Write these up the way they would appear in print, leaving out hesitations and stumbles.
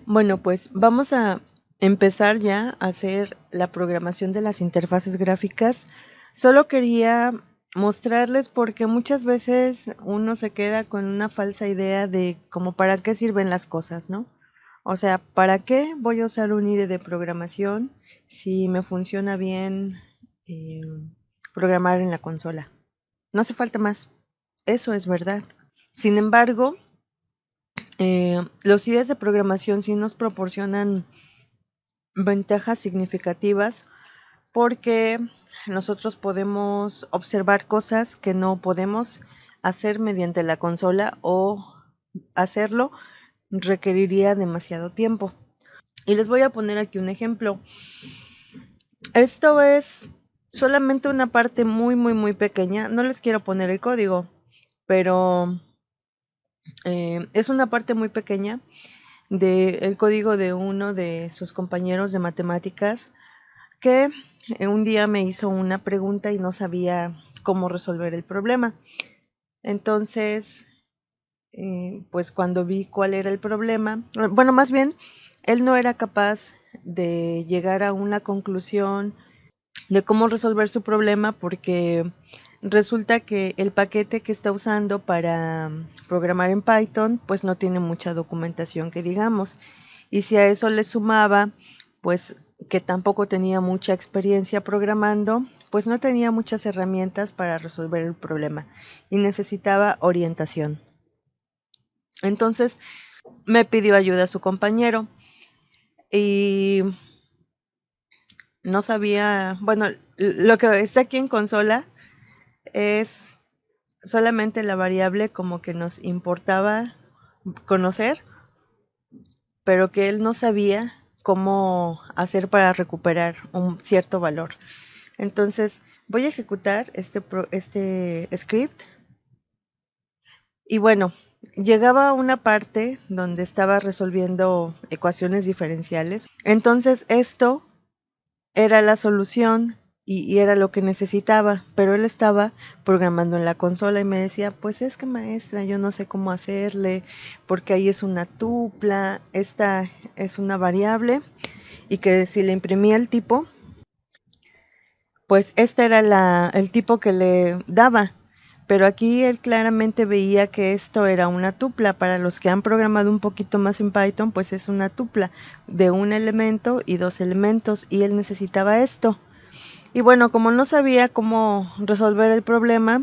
Bueno, pues vamos a empezar ya a hacer la programación de las interfaces gráficas. Solo quería mostrarles porque muchas veces uno se queda con una falsa idea de como para qué sirven las cosas, ¿no? O sea, ¿para qué voy a usar un IDE de programación si me funciona bien eh, programar en la consola? No hace falta más. Eso es verdad. Sin embargo, los IDEs de programación sí nos proporcionan ventajas significativas porque nosotros podemos observar cosas que no podemos hacer mediante la consola o hacerlo requeriría demasiado tiempo. Y les voy a poner aquí un ejemplo. Esto es solamente una parte muy pequeña. No les quiero poner el código, pero es una parte muy pequeña del código de uno de sus compañeros de matemáticas que un día me hizo una pregunta y no sabía cómo resolver el problema. Entonces, pues cuando vi cuál era el problema, bueno, más bien, él no era capaz de llegar a una conclusión de cómo resolver su problema porque resulta que el paquete que está usando para programar en Python pues no tiene mucha documentación que digamos. Y si a eso le sumaba pues que tampoco tenía mucha experiencia programando, pues no tenía muchas herramientas para resolver el problema y necesitaba orientación. Entonces me pidió ayuda a su compañero y no sabía, bueno, lo que está aquí en consola es solamente la variable como que nos importaba conocer, pero que él no sabía cómo hacer para recuperar un cierto valor. Entonces voy a ejecutar este script y bueno, llegaba a una parte donde estaba resolviendo ecuaciones diferenciales. Entonces esto era la solución y era lo que necesitaba, pero él estaba programando en la consola y me decía, pues es que maestra, yo no sé cómo hacerle, porque ahí es una tupla, esta es una variable, y que si le imprimía el tipo, pues este era el tipo que le daba. Pero aquí él claramente veía que esto era una tupla. Para los que han programado un poquito más en Python, pues es una tupla de un elemento y dos elementos, y él necesitaba esto. Y bueno, como no sabía cómo resolver el problema,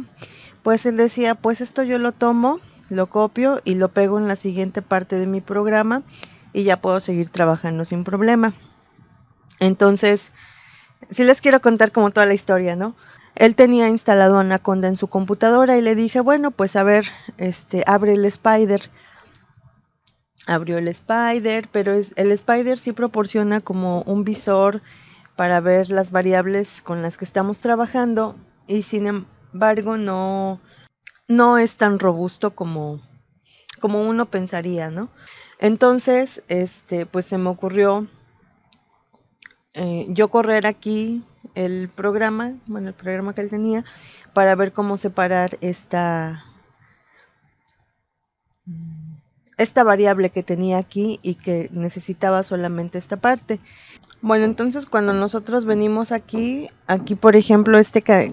pues él decía, pues esto yo lo tomo, lo copio y lo pego en la siguiente parte de mi programa y ya puedo seguir trabajando sin problema. Entonces, sí les quiero contar como toda la historia, ¿no? Él tenía instalado Anaconda en su computadora y le dije, bueno, pues a ver, abre el Spider. Abrió el Spider, pero el Spider sí proporciona como un visor para ver las variables con las que estamos trabajando y sin embargo no es tan robusto como uno pensaría, ¿no? Entonces, pues se me ocurrió yo correr aquí el programa que él tenía, para ver cómo separar esta variable que tenía aquí y que necesitaba solamente esta parte. Bueno, entonces cuando nosotros venimos aquí por ejemplo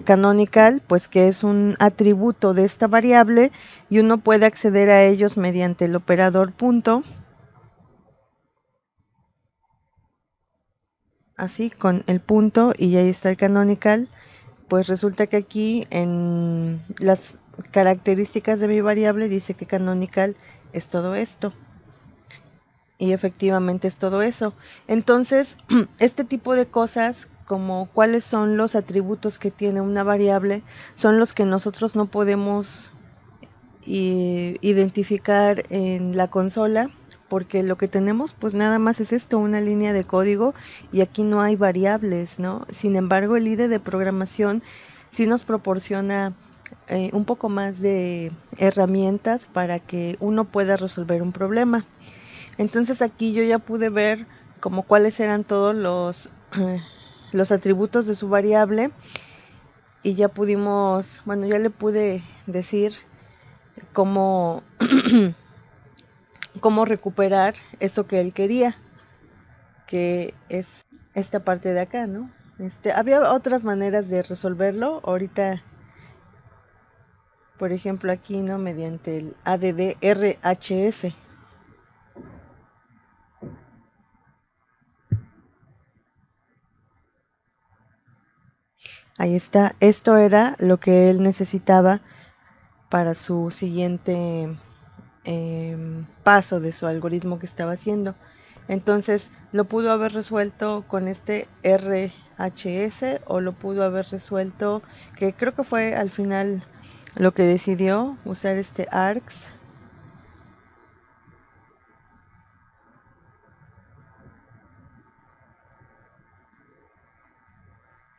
canonical, pues que es un atributo de esta variable y uno puede acceder a ellos mediante el operador punto, así con el punto y ahí está el canonical. Pues resulta que aquí en las características de mi variable dice que canonical es todo esto. Y efectivamente es todo eso. Entonces, este tipo de cosas, como cuáles son los atributos que tiene una variable, son los que nosotros no podemos identificar en la consola, porque lo que tenemos pues nada más es esto, una línea de código y aquí no hay variables, ¿no? Sin embargo, el IDE de programación sí nos proporciona un poco más de herramientas para que uno pueda resolver un problema. Entonces aquí yo ya pude ver como cuáles eran todos los atributos de su variable y ya pudimos, bueno, ya le pude decir cómo cómo recuperar eso que él quería, que es esta parte de acá, ¿no? Había otras maneras de resolverlo. Ahorita, por ejemplo, aquí, ¿no? Mediante el ADDRHS. Ahí está. Esto era lo que él necesitaba para su siguiente paso de su algoritmo que estaba haciendo. Entonces, lo pudo haber resuelto con este RHS o lo pudo haber resuelto, que creo que fue al final lo que decidió, usar este ARCS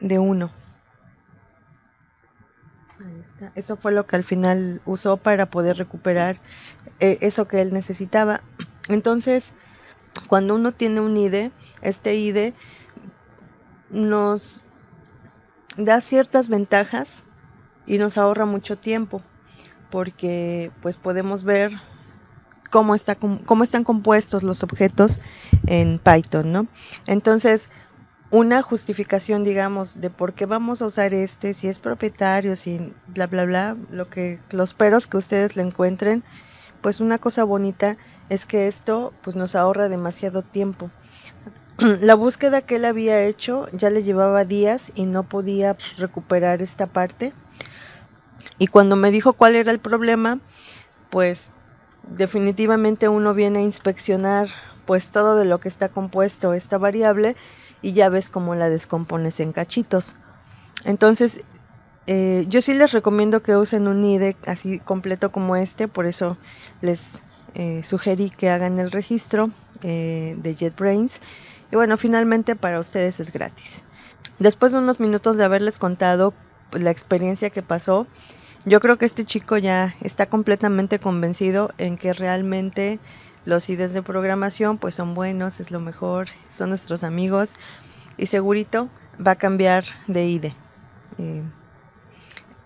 de 1. Eso fue lo que al final usó para poder recuperar eso que él necesitaba. Entonces, cuando uno tiene un IDE, este IDE nos da ciertas ventajas y nos ahorra mucho tiempo, porque pues podemos ver cómo están compuestos los objetos en Python, ¿no? Entonces, una justificación, digamos, de por qué vamos a usar si es propietario, si bla bla bla, los peros que ustedes le encuentren, pues una cosa bonita es que esto pues nos ahorra demasiado tiempo. La búsqueda que él había hecho ya le llevaba días y no podía recuperar esta parte. Y cuando me dijo cuál era el problema, pues definitivamente uno viene a inspeccionar pues todo de lo que está compuesto esta variable y ya ves cómo la descompones en cachitos. Entonces, yo sí les recomiendo que usen un IDE así completo como por eso les sugerí que hagan el registro de JetBrains. Y bueno, finalmente para ustedes es gratis. Después de unos minutos de haberles contado la experiencia que pasó, yo creo que este chico ya está completamente convencido en que realmente los IDEs de programación pues son buenos, es lo mejor, son nuestros amigos y segurito va a cambiar de IDE.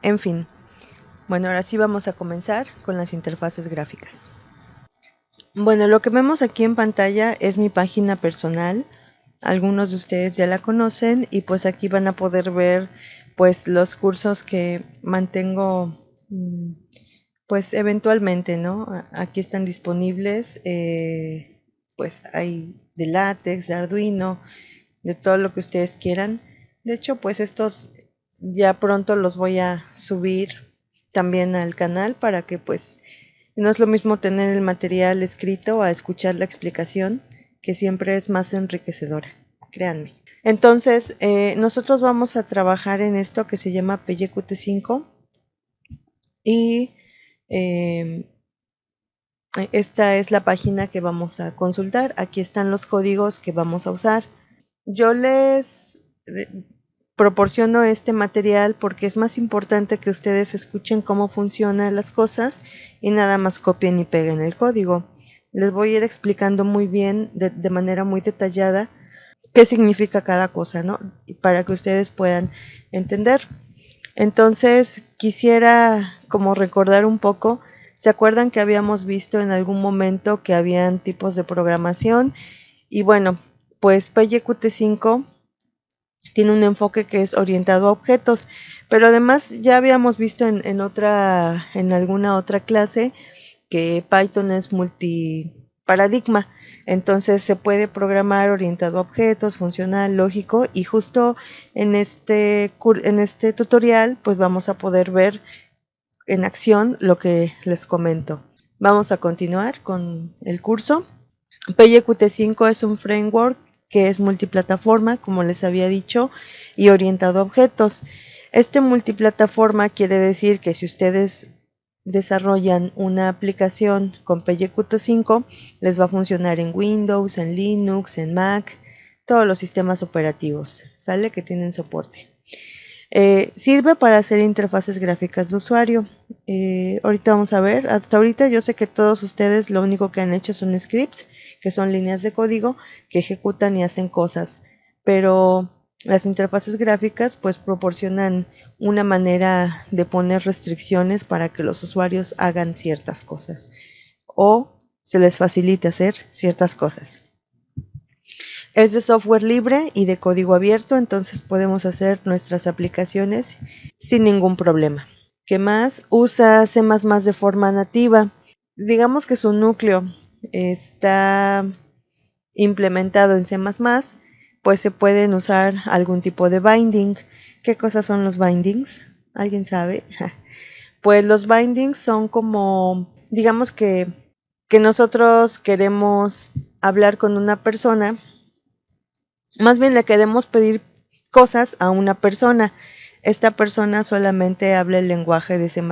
En fin, bueno, ahora sí vamos a comenzar con las interfaces gráficas. Bueno, lo que vemos aquí en pantalla es mi página personal. Algunos de ustedes ya la conocen y pues aquí van a poder ver pues los cursos que mantengo pues eventualmente, ¿no? Aquí están disponibles, pues hay de látex, de Arduino, de todo lo que ustedes quieran. De hecho, pues estos ya pronto los voy a subir también al canal para que pues no es lo mismo tener el material escrito a escuchar la explicación, que siempre es más enriquecedora, créanme. Entonces, nosotros vamos a trabajar en esto que se llama PyQt5 y esta es la página que vamos a consultar. Aquí están los códigos que vamos a usar. Yo les proporciono este material porque es más importante que ustedes escuchen cómo funcionan las cosas y nada más copien y peguen el código. Les voy a ir explicando muy bien, de manera muy detallada, qué significa cada cosa, ¿no? Para que ustedes puedan entender. Entonces, quisiera como recordar un poco. ¿Se acuerdan que habíamos visto en algún momento que habían tipos de programación? Y bueno, pues PyQt5 tiene un enfoque que es orientado a objetos, pero además ya habíamos visto en alguna otra clase que Python es multiparadigma, entonces se puede programar orientado a objetos, funcional, lógico, y justo en este tutorial pues vamos a poder ver en acción lo que les comento. Vamos a continuar con el curso. PyQt5 es un framework que es multiplataforma, como les había dicho, y orientado a objetos. Este multiplataforma quiere decir que si ustedes desarrollan una aplicación con PyQt5, les va a funcionar en Windows, en Linux, en Mac, todos los sistemas operativos, ¿sale? Que tienen soporte. Sirve para hacer interfaces gráficas de usuario. Ahorita vamos a ver. Hasta ahorita yo sé que todos ustedes lo único que han hecho son scripts, que son líneas de código que ejecutan y hacen cosas. Pero las interfaces gráficas pues proporcionan una manera de poner restricciones para que los usuarios hagan ciertas cosas o se les facilite hacer ciertas cosas. Es de software libre y de código abierto, entonces podemos hacer nuestras aplicaciones sin ningún problema. ¿Qué más? Usa C++ de forma nativa. Digamos que su núcleo está implementado en C++, pues se pueden usar algún tipo de binding. ¿Qué cosas son los bindings? ¿Alguien sabe? Pues los bindings son como, digamos que nosotros queremos hablar con una persona, más bien le queremos pedir cosas a una persona. Esta persona solamente habla el lenguaje de C++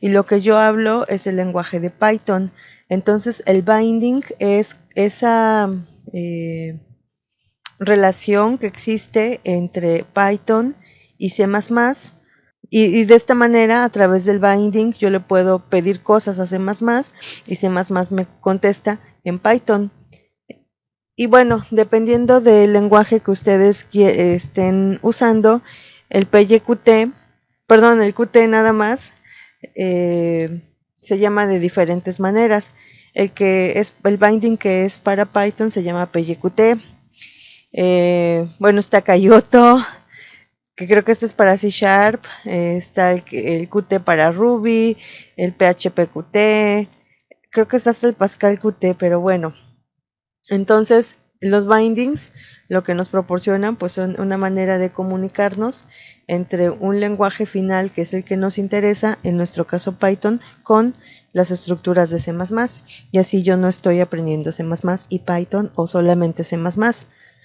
y lo que yo hablo es el lenguaje de Python. Entonces el binding es esa relación que existe entre Python y C++. Y de esta manera, a través del binding, yo le puedo pedir cosas a C++ y C++ me contesta en Python. Y bueno, dependiendo del lenguaje que ustedes estén usando, el PyQt, perdón, el Qt nada más, se llama de diferentes maneras. El binding que es para Python se llama PyQt. Bueno, está Kyoto, que creo que este es para C Sharp, está el Qt para Ruby, el PHP Qt, creo que está hasta el Pascal Qt, pero bueno. Entonces, los bindings lo que nos proporcionan pues son una manera de comunicarnos entre un lenguaje final que es el que nos interesa, en nuestro caso Python, con las estructuras de C++. Y así yo no estoy aprendiendo C++ y Python o solamente C++.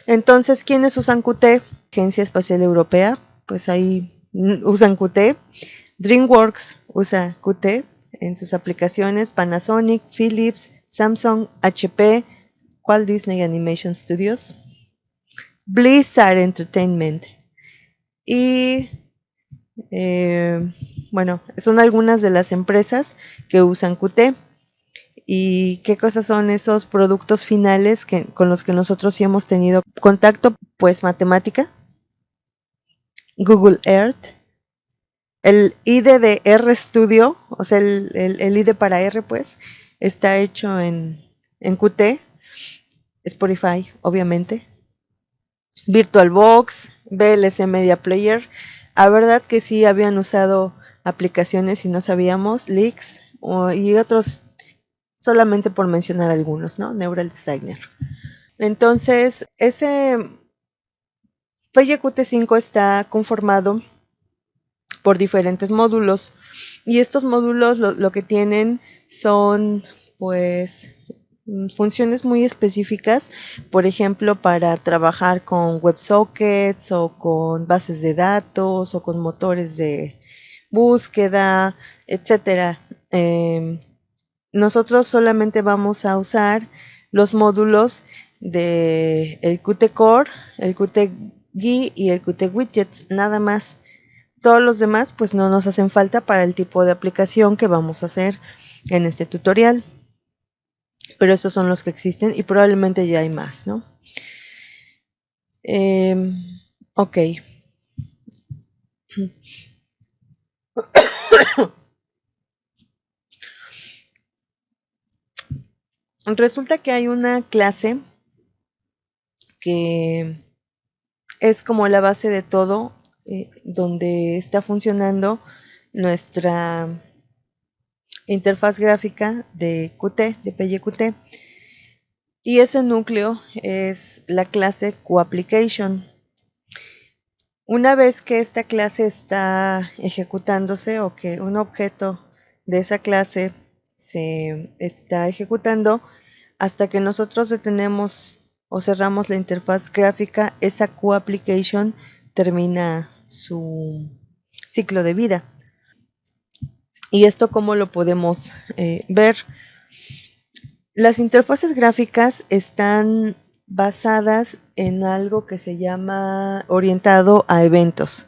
Entonces, ¿quiénes usan Qt? Agencia Espacial Europea, pues ahí usan Qt. DreamWorks usa Qt en sus aplicaciones. Panasonic, Philips, Samsung, HP, Walt Disney Animation Studios, Blizzard Entertainment. Y bueno, son algunas de las empresas que usan Qt. ¿Y qué cosas son esos productos finales con los que nosotros sí hemos tenido contacto? Pues matemática, Google Earth, el IDE de RStudio, o sea, el IDE para R, pues, está hecho en Qt, Spotify, obviamente, VirtualBox, VLC Media Player. La verdad que sí habían usado aplicaciones y no sabíamos, Leaks y otros, solamente por mencionar algunos, ¿no? Neural Designer. Entonces, ese PyQt 5 está conformado por diferentes módulos y estos módulos lo que tienen son pues funciones muy específicas, por ejemplo para trabajar con WebSockets o con bases de datos o con motores de búsqueda, etcétera. Nosotros solamente vamos a usar los módulos de el Qt Core, el Qt GUI y el Qt Widgets, nada más. Todos los demás pues no nos hacen falta para el tipo de aplicación que vamos a hacer en este tutorial. Pero estos son los que existen y probablemente ya hay más, ¿no? Ok. Resulta que hay una clase que es como la base de todo, donde está funcionando nuestra interfaz gráfica de Qt, de PyQt. Y ese núcleo es la clase QApplication. Una vez que esta clase está ejecutándose o que un objeto de esa clase se está ejecutando, hasta que nosotros detenemos o cerramos la interfaz gráfica, esa QApplication termina su ciclo de vida. ¿Y esto cómo lo podemos ver? Las interfaces gráficas están basadas en algo que se llama orientado a eventos.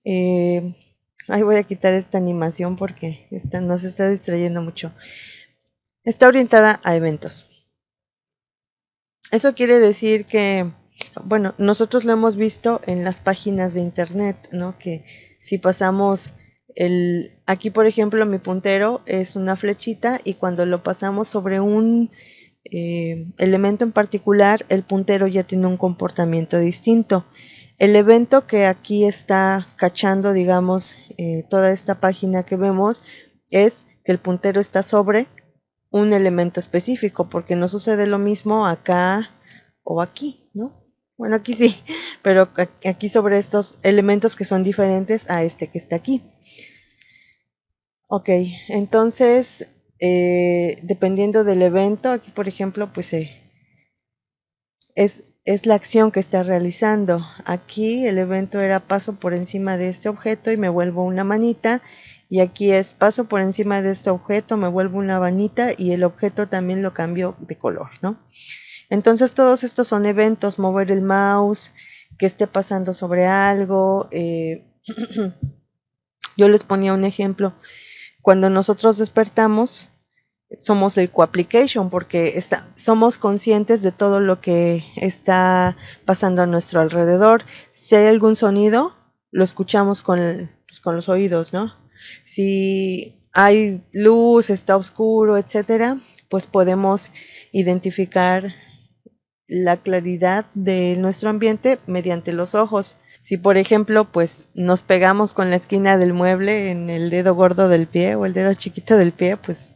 Ahí voy a quitar esta animación porque nos está distrayendo mucho. Está orientada a eventos. Eso quiere decir que, bueno, nosotros lo hemos visto en las páginas de internet, ¿no? Que si pasamos Aquí, por ejemplo, mi puntero es una flechita y cuando lo pasamos sobre un elemento en particular, el puntero ya tiene un comportamiento distinto. El evento que aquí está cachando, digamos, toda esta página que vemos, es que el puntero está sobre un elemento específico, porque no sucede lo mismo acá o aquí, ¿no? Bueno, aquí sí, pero aquí sobre estos elementos que son diferentes a este que está aquí. Ok, entonces, dependiendo del evento, aquí por ejemplo, pues es la acción que está realizando. Aquí el evento era paso por encima de este objeto y me vuelvo una manita. Y aquí es paso por encima de este objeto, me vuelvo una manita y el objeto también lo cambio de color, ¿no? Entonces todos estos son eventos, mover el mouse, que esté pasando sobre algo. Yo les ponía un ejemplo. Cuando nosotros despertamos, somos el co-application porque somos conscientes de todo lo que está pasando a nuestro alrededor. Si hay algún sonido, lo escuchamos con los oídos, ¿no? Si hay luz, está oscuro, etcétera, pues podemos identificar la claridad de nuestro ambiente mediante los ojos. Si por ejemplo pues nos pegamos con la esquina del mueble en el dedo gordo del pie o el dedo chiquito del pie, pues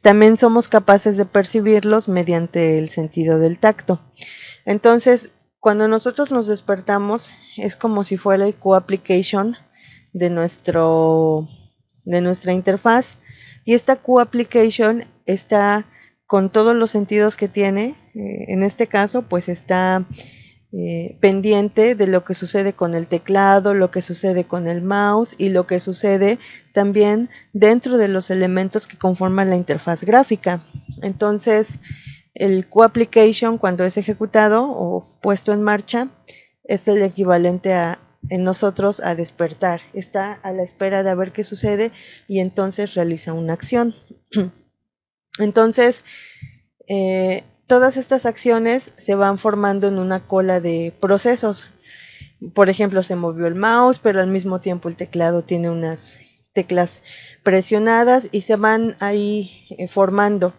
también somos capaces de percibirlos mediante el sentido del tacto. Entonces, cuando nosotros nos despertamos, es como si fuera el co-application de nuestra interfaz, y esta co-application está con todos los sentidos que tiene. En este caso, pues está pendiente de lo que sucede con el teclado, lo que sucede con el mouse y lo que sucede también dentro de los elementos que conforman la interfaz gráfica. Entonces, el co-application, cuando es ejecutado o puesto en marcha, es el equivalente en nosotros a despertar. Está a la espera de ver qué sucede y entonces realiza una acción. Entonces, todas estas acciones se van formando en una cola de procesos. Por ejemplo, se movió el mouse, pero al mismo tiempo el teclado tiene unas teclas presionadas y se van ahí formando.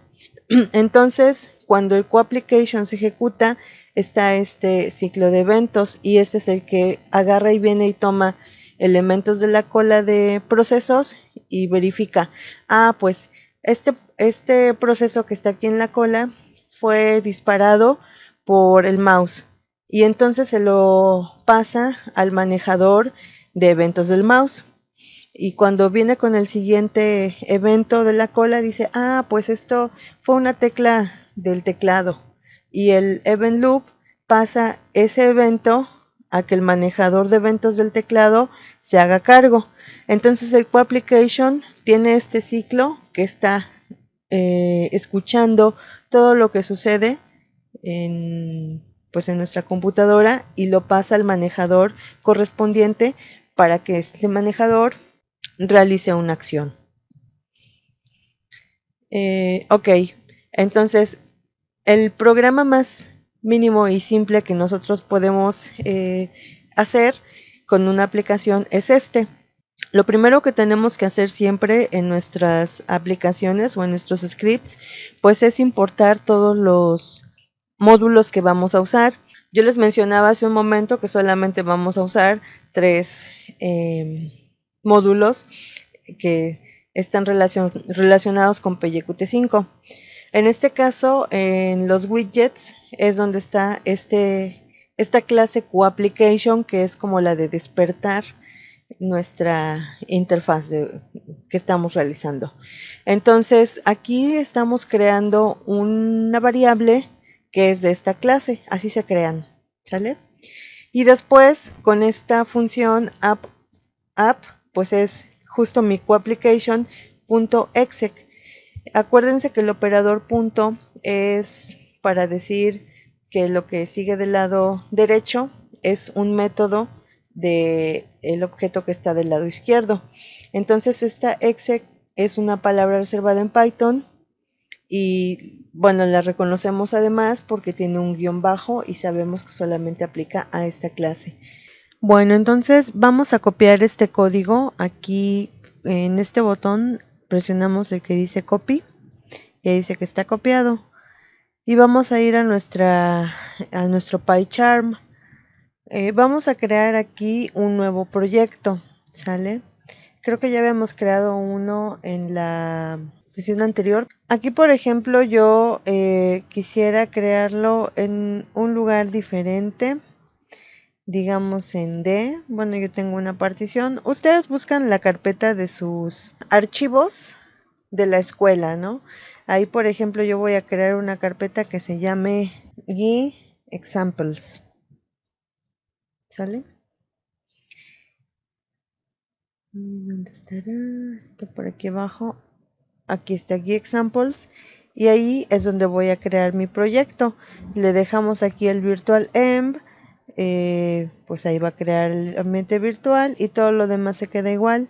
Entonces, cuando el co-application se ejecuta, está este ciclo de eventos y este es el que agarra y viene y toma elementos de la cola de procesos y verifica, pues este proceso que está aquí en la cola fue disparado por el mouse y entonces se lo pasa al manejador de eventos del mouse. Y cuando viene con el siguiente evento de la cola, dice, pues esto fue una tecla del teclado. Y el event loop pasa ese evento a que el manejador de eventos del teclado se haga cargo. Entonces el co-application tiene este ciclo que está escuchando todo lo que sucede en nuestra computadora y lo pasa al manejador correspondiente para que este manejador realice una acción. Ok, entonces el programa más mínimo y simple que nosotros podemos hacer con una aplicación es este. Lo primero que tenemos que hacer siempre en nuestras aplicaciones o en nuestros scripts, pues es importar todos los módulos que vamos a usar. Yo les mencionaba hace un momento que solamente vamos a usar 3 módulos que están relacionados con PyQt5. En este caso, en los widgets es donde está esta clase QApplication, que es como la de despertar nuestra interfaz que estamos realizando. Entonces, aquí estamos creando una variable que es de esta clase, así se crean, ¿sale? Y después, con esta función app, pues es justo mi coapplication.exec. Acuérdense que el operador punto es para decir que lo que sigue del lado derecho es un método del objeto que está del lado izquierdo. Entonces esta exec es una palabra reservada en Python y bueno, la reconocemos además porque tiene un guión bajo y sabemos que solamente aplica a esta clase. Bueno, entonces vamos a copiar este código aquí en este botón presionamos el que dice copy y ahí dice que está copiado. Y vamos a ir a nuestro PyCharm. Vamos a crear aquí un nuevo proyecto, ¿sale? Creo que ya habíamos creado uno en la sesión anterior. Aquí, por ejemplo, yo quisiera crearlo en un lugar diferente, digamos en D. Bueno, yo tengo una partición. Ustedes buscan la carpeta de sus archivos de la escuela, ¿no? Ahí, por ejemplo, yo voy a crear una carpeta que se llame GUI Examples. ¿Sale? ¿Dónde estará? Está por aquí abajo. Aquí está GUI Examples. Y ahí es donde voy a crear mi proyecto. Le dejamos aquí el virtual env. Pues ahí va a crear el ambiente virtual y todo lo demás se queda igual.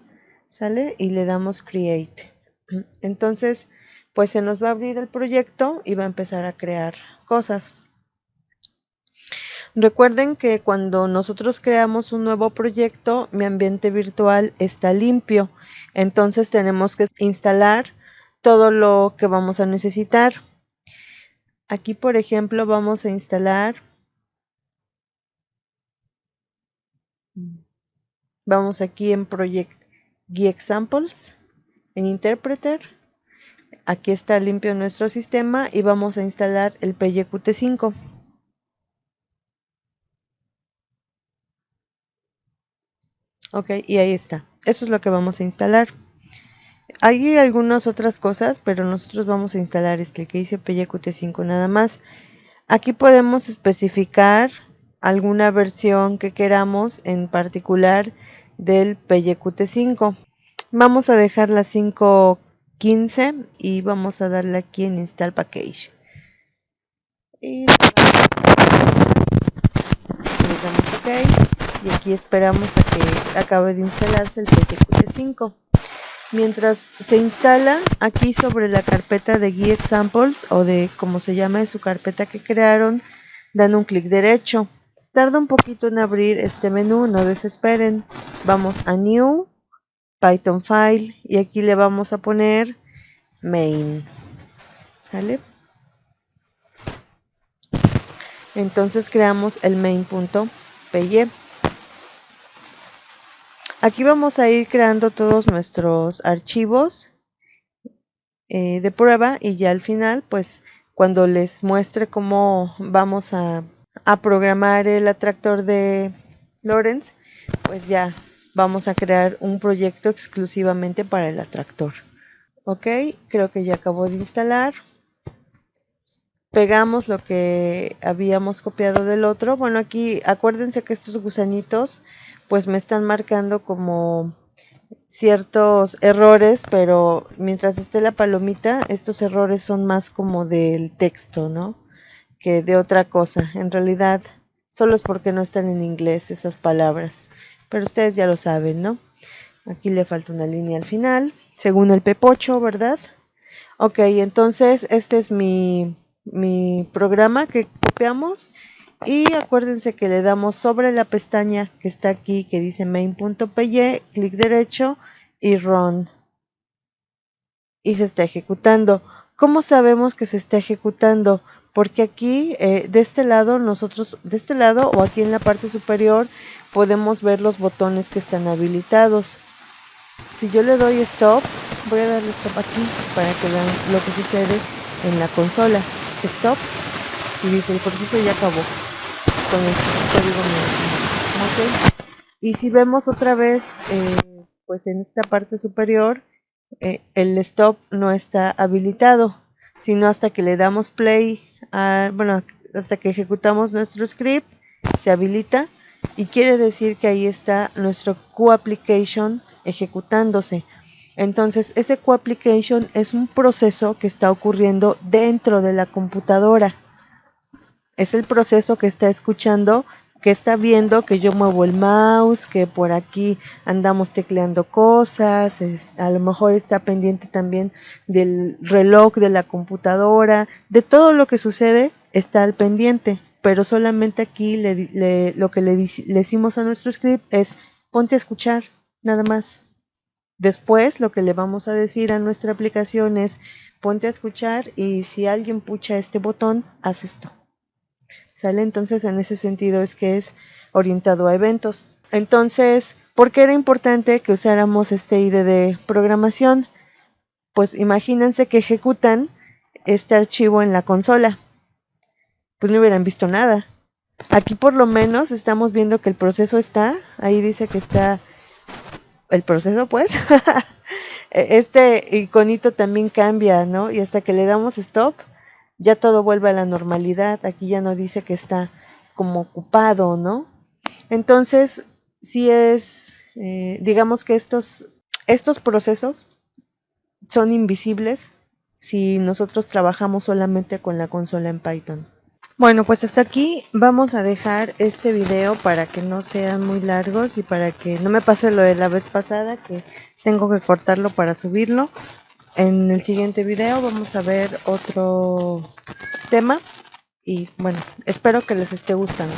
¿Sale? Y le damos create. Entonces, pues se nos va a abrir el proyecto y va a empezar a crear cosas. Recuerden que cuando nosotros creamos un nuevo proyecto, mi ambiente virtual está limpio. Entonces tenemos que instalar todo lo que vamos a necesitar. Aquí, por ejemplo, vamos a instalar. Vamos aquí en Project GUI Examples, en Interpreter. Aquí está limpio nuestro sistema y vamos a instalar el PyQt5. Ok, y ahí está. Eso es lo que vamos a instalar. Hay algunas otras cosas, pero nosotros vamos a instalar el que dice PyQt5 nada más. Aquí podemos especificar alguna versión que queramos en particular del PyQt5. Vamos a dejar la 5.15 y vamos a darle aquí en Install Package. Y le damos OK y aquí esperamos a que acabe de instalarse el PyQt5. Mientras se instala, aquí sobre la carpeta de GUI Examples o de como se llama su carpeta que crearon, dan un clic derecho. Tarda un poquito en abrir este menú, no desesperen. Vamos a New, Python File y aquí le vamos a poner Main. ¿Sale? Entonces creamos el main.py. Aquí vamos a ir creando todos nuestros archivos de prueba y ya al final, pues cuando les muestre cómo vamos a programar el atractor de Lorentz, pues ya vamos a crear un proyecto exclusivamente para el atractor. Ok, creo que ya acabó de instalar. Pegamos lo que habíamos copiado del otro. Bueno, aquí acuérdense que estos gusanitos pues me están marcando como ciertos errores, pero mientras esté la palomita, estos errores son más como del texto, ¿no? Que de otra cosa. En realidad, solo es porque no están en inglés esas palabras. Pero ustedes ya lo saben, ¿no? Aquí le falta una línea al final, según el pepocho, ¿verdad? Ok, entonces este es mi programa que copiamos. Y acuérdense que le damos sobre la pestaña que está aquí, que dice main.py, clic derecho y run. Y se está ejecutando. ¿Cómo sabemos que se está ejecutando? Porque aquí, de este lado, de este lado o aquí en la parte superior, podemos ver los botones que están habilitados. Si yo le doy stop, voy a darle stop aquí para que vean lo que sucede en la consola. Stop. Y dice, el proceso ya acabó. Con el código mío. Okay. Y si vemos otra vez, pues en esta parte superior, el stop no está habilitado, sino hasta que le damos play, bueno, hasta que ejecutamos nuestro script, se habilita y quiere decir que ahí está nuestro QApplication ejecutándose. Entonces, ese QApplication es un proceso que está ocurriendo dentro de la computadora. Es el proceso que está escuchando, que está viendo que yo muevo el mouse, que por aquí andamos tecleando cosas, a lo mejor está pendiente también del reloj de la computadora, de todo lo que sucede está al pendiente, pero solamente aquí lo que le decimos a nuestro script es ponte a escuchar, nada más. Después lo que le vamos a decir a nuestra aplicación es ponte a escuchar y si alguien pucha este botón, haz esto. ¿Sale? Entonces en ese sentido es que es orientado a eventos. Entonces, ¿por qué era importante que usáramos este IDE de programación? Pues imagínense que ejecutan este archivo en la consola. Pues no hubieran visto nada. Aquí por lo menos estamos viendo que el proceso está, ahí dice que está el proceso pues. Este iconito también cambia, ¿no? Y hasta que le damos stop, ya todo vuelve a la normalidad. Aquí ya no dice que está como ocupado, ¿no? Entonces, sí es, digamos que estos procesos son invisibles si nosotros trabajamos solamente con la consola en Python. Bueno, pues hasta aquí vamos a dejar este video para que no sean muy largos y para que no me pase lo de la vez pasada que tengo que cortarlo para subirlo. En el siguiente video vamos a ver otro tema y bueno, espero que les esté gustando.